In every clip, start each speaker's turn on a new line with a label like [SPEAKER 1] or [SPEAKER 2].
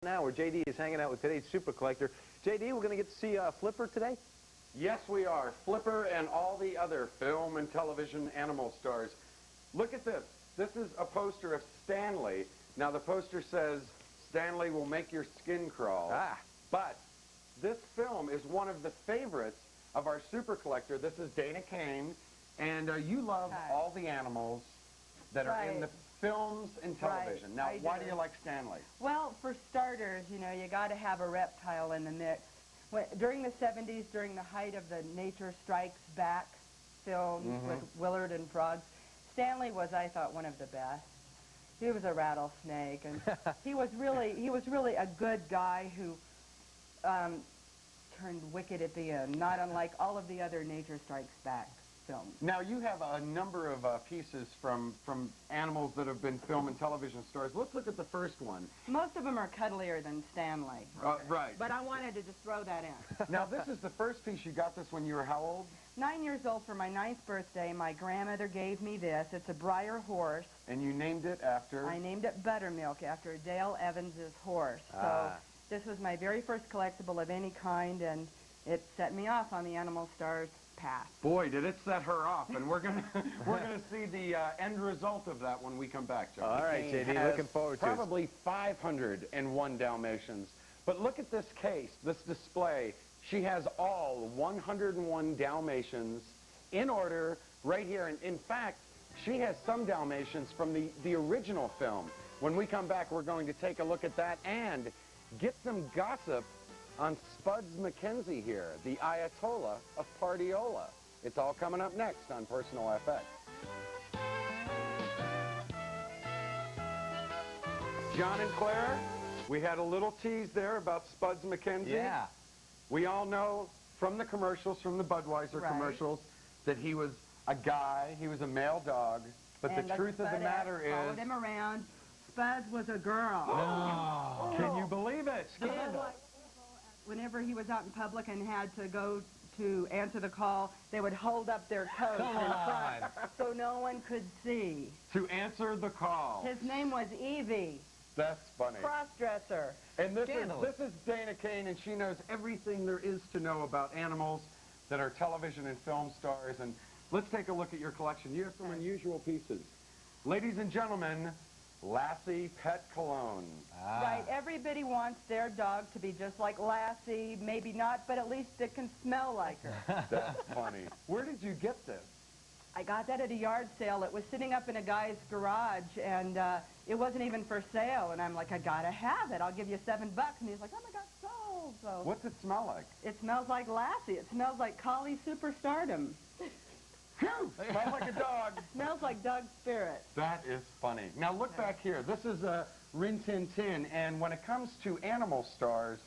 [SPEAKER 1] Now where JD is hanging out with today's super collector. JD, we're going to get to see Flipper today?
[SPEAKER 2] Yes, we are. Flipper and all the other film and television animal stars. Look at this. This is a poster of Stanley. Now, the poster says, Stanley will make your skin crawl. But this film is one of the favorites of our super collector. This is Dana Cain. And you love all the animals that are in the films and television. Now, why do you like Stanley?
[SPEAKER 3] Well, for starters, you know, you got to have a reptile in the mix. During the 70s, during the height of the Nature Strikes Back films with Willard and frogs, Stanley was, I thought, one of the best. He was a rattlesnake, and he was really a good guy who turned wicked at the end, not unlike all of the other Nature Strikes Back films.
[SPEAKER 2] Now, you have a number of pieces from animals that have been film and television stars. Let's look at the first one.
[SPEAKER 3] Most of them are cuddlier than Stanley.
[SPEAKER 2] Right.
[SPEAKER 3] But I wanted to just throw that in.
[SPEAKER 2] Now, this is the first piece. You got this when you were how old?
[SPEAKER 3] 9 years old. For my 9th birthday, my grandmother gave me this. It's a Breyer horse.
[SPEAKER 2] And you named it after?
[SPEAKER 3] I named it Buttermilk, after Dale Evans's horse. So this was my very first collectible of any kind, and it set me off on the animal stars path. Boy,
[SPEAKER 2] did it set her off, and we're gonna see the end result of that when we come back, John.
[SPEAKER 1] All right, JD, looking forward to it.
[SPEAKER 2] Probably 501 Dalmatians. But look at this case, this display. She has all 101 Dalmatians in order right here. And in fact, she has some Dalmatians from the original film. When we come back, we're going to take a look at that and get some gossip on Spuds MacKenzie here, the Ayatollah of Partiola. It's all coming up next on Personal FX. John and Claire, we had a little tease there about Spuds MacKenzie.
[SPEAKER 1] Yeah.
[SPEAKER 2] We all know from the commercials, from the Budweiser commercials, that he was a guy, he was a male dog, but the truth of the matter is...
[SPEAKER 3] followed him around. Spuds was a girl.
[SPEAKER 2] No. Can you believe it? Scandal.
[SPEAKER 3] Whenever he was out in public and had to go to answer the call, they would hold up their coat in front so no one could see.
[SPEAKER 2] To answer the call.
[SPEAKER 3] His name was Evie.
[SPEAKER 2] That's funny.
[SPEAKER 3] Cross-dresser.
[SPEAKER 2] And this is Dana Cain, and she knows everything there is to know about animals that are television and film stars. And let's take a look at your collection. You have some unusual pieces. Ladies and gentlemen, Lassie Pet Cologne.
[SPEAKER 3] Right, everybody wants their dog to be just like Lassie, maybe not, but at least it can smell like her.
[SPEAKER 2] That's funny. Where did you get this?
[SPEAKER 3] I got that at a yard sale. It was sitting up in a guy's garage, and it wasn't even for sale, and I'm like, I gotta have it. I'll give you $7. And he's like, oh my God, sold. So
[SPEAKER 2] what's it smell like?
[SPEAKER 3] It smells like Lassie. It smells like collie superstardom.
[SPEAKER 2] Phew! Smells like a dog.
[SPEAKER 3] Smells like Doug Spirit.
[SPEAKER 2] That is funny. Now look back here. This is Rin Tin Tin, and when it comes to animal stars,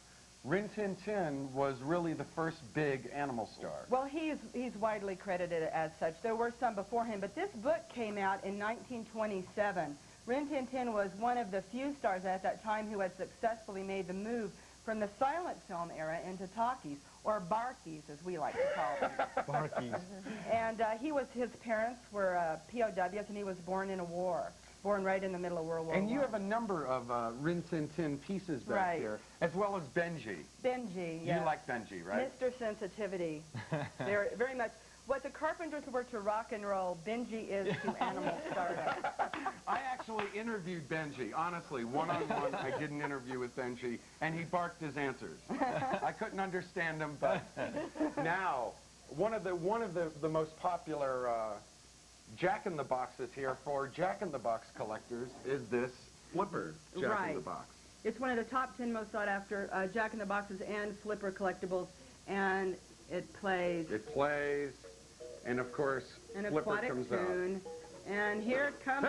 [SPEAKER 2] Rin Tin Tin was really the first big animal star.
[SPEAKER 3] Well, he's widely credited as such. There were some before him, but this book came out in 1927. Rin Tin Tin was one of the few stars at that time who had successfully made the move from the silent film era into talkies, or barkies, as we like to call them.
[SPEAKER 1] Barkies.
[SPEAKER 3] And his parents were POWs, and he was born in a war, born right in the middle of World War I.
[SPEAKER 2] And you have a number of Rin Tin Tin pieces back here, as well as Benji.
[SPEAKER 3] Benji, yes.
[SPEAKER 2] You like Benji, right?
[SPEAKER 3] Mr. Sensitivity. Very much. What the Carpenters were to rock and roll, Benji is to animal stardom.
[SPEAKER 2] I actually interviewed Benji, honestly, one-on-one. I did an interview with Benji, and he barked his answers. I couldn't understand him, but now, one of the most popular Jack-in-the-Boxes here for Jack-in-the-Box collectors is this Flipper Jack-in-the-Box.
[SPEAKER 3] It's one of the top 10 most sought-after Jack-in-the-Boxes and Flipper collectibles, and it plays.
[SPEAKER 2] And of course, Flipper comes out.
[SPEAKER 3] And here comes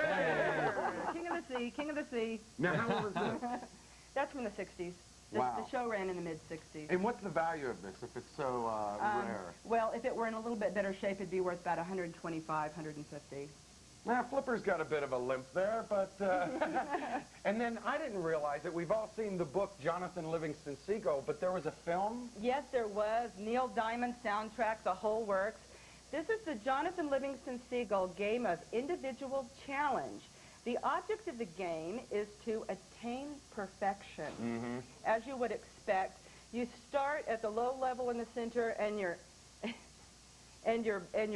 [SPEAKER 3] King of the Sea, King of the Sea.
[SPEAKER 2] Now, how old is this?
[SPEAKER 3] That's from the 60s.
[SPEAKER 2] Wow.
[SPEAKER 3] The show ran in the mid-60s.
[SPEAKER 2] And what's the value of this if it's so rare?
[SPEAKER 3] Well, if it were in a little bit better shape, it'd be worth about $125, $150.
[SPEAKER 2] Now, Flipper's got a bit of a limp there, but... and then I didn't realize it. We've all seen the book Jonathan Livingston Seagull, but there was a film?
[SPEAKER 3] Yes, there was. Neil Diamond soundtrack, the whole works. This is the Jonathan Livingston Seagull game of individual challenge. The object of the game is to attain perfection. As you would expect, you start at the low level in the center, and your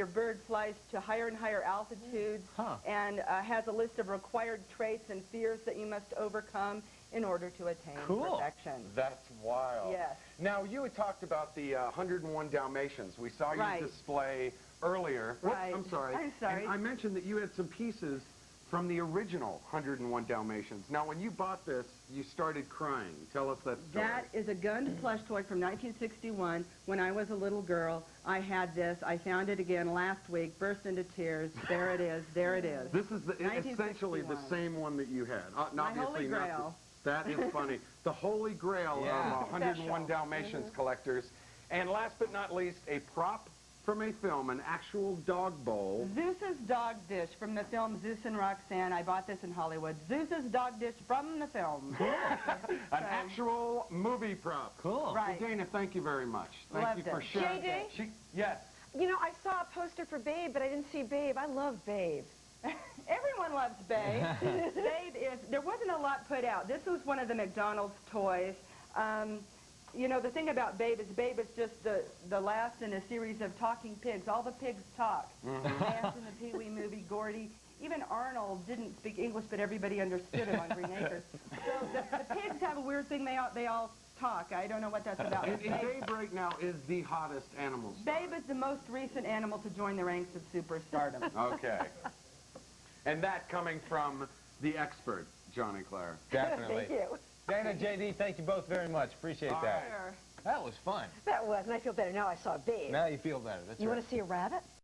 [SPEAKER 3] bird flies to higher and higher altitudes, and has a list of required traits and fears that you must overcome in order to attain perfection.
[SPEAKER 2] That's wild.
[SPEAKER 3] Yes.
[SPEAKER 2] Now, you had talked about the 101 Dalmatians. We saw you display earlier.
[SPEAKER 3] Right.
[SPEAKER 2] I'm sorry.
[SPEAKER 3] I'm sorry.
[SPEAKER 2] And I mentioned that you had some pieces from the original 101 Dalmatians. Now, when you bought this, you started crying. Tell us that story.
[SPEAKER 3] That is a Gund plush toy from 1961. When I was a little girl, I had this. I found it again last week, burst into tears. There it is. There it is.
[SPEAKER 2] This is essentially the same one that you had.
[SPEAKER 3] My Holy Grail.
[SPEAKER 2] That is funny. The Holy Grail of 101 Dalmatians collectors. And last but not least, a prop from a film, an actual dog bowl.
[SPEAKER 3] Zeus's dog dish from the film Zeus and Roxanne. I bought this in Hollywood. Zeus's dog dish from the film.
[SPEAKER 2] An actual movie prop.
[SPEAKER 4] Cool.
[SPEAKER 3] Right.
[SPEAKER 2] Well, Dana, thank you very much. Thank you for sharing.
[SPEAKER 5] JD?
[SPEAKER 2] Yes.
[SPEAKER 5] You know, I saw a poster for Babe, but I didn't see Babe. I love Babe.
[SPEAKER 3] Everyone loves Babe. Babe is, there wasn't a lot put out. This was one of the McDonald's toys. You know, the thing about Babe is just the last in a series of talking pigs. All the pigs talk. Vance in the Pee-wee movie, Gordy. Even Arnold didn't speak English, but everybody understood him on Green Acres. So the pigs have a weird thing. They all talk. I don't know what that's about.
[SPEAKER 2] And Babe right now is the hottest animal star.
[SPEAKER 3] Babe is the most recent animal to join the ranks of superstardom.
[SPEAKER 2] Okay. And that coming from the expert, Johnny Claire.
[SPEAKER 4] Definitely.
[SPEAKER 5] Thank you.
[SPEAKER 4] Dana, JD, thank you both very much. Appreciate that.
[SPEAKER 3] Sure.
[SPEAKER 4] That was fun.
[SPEAKER 5] That was, and I feel better now I saw Babe.
[SPEAKER 4] Now you feel better. That's
[SPEAKER 5] You
[SPEAKER 4] right.
[SPEAKER 5] want to see a rabbit?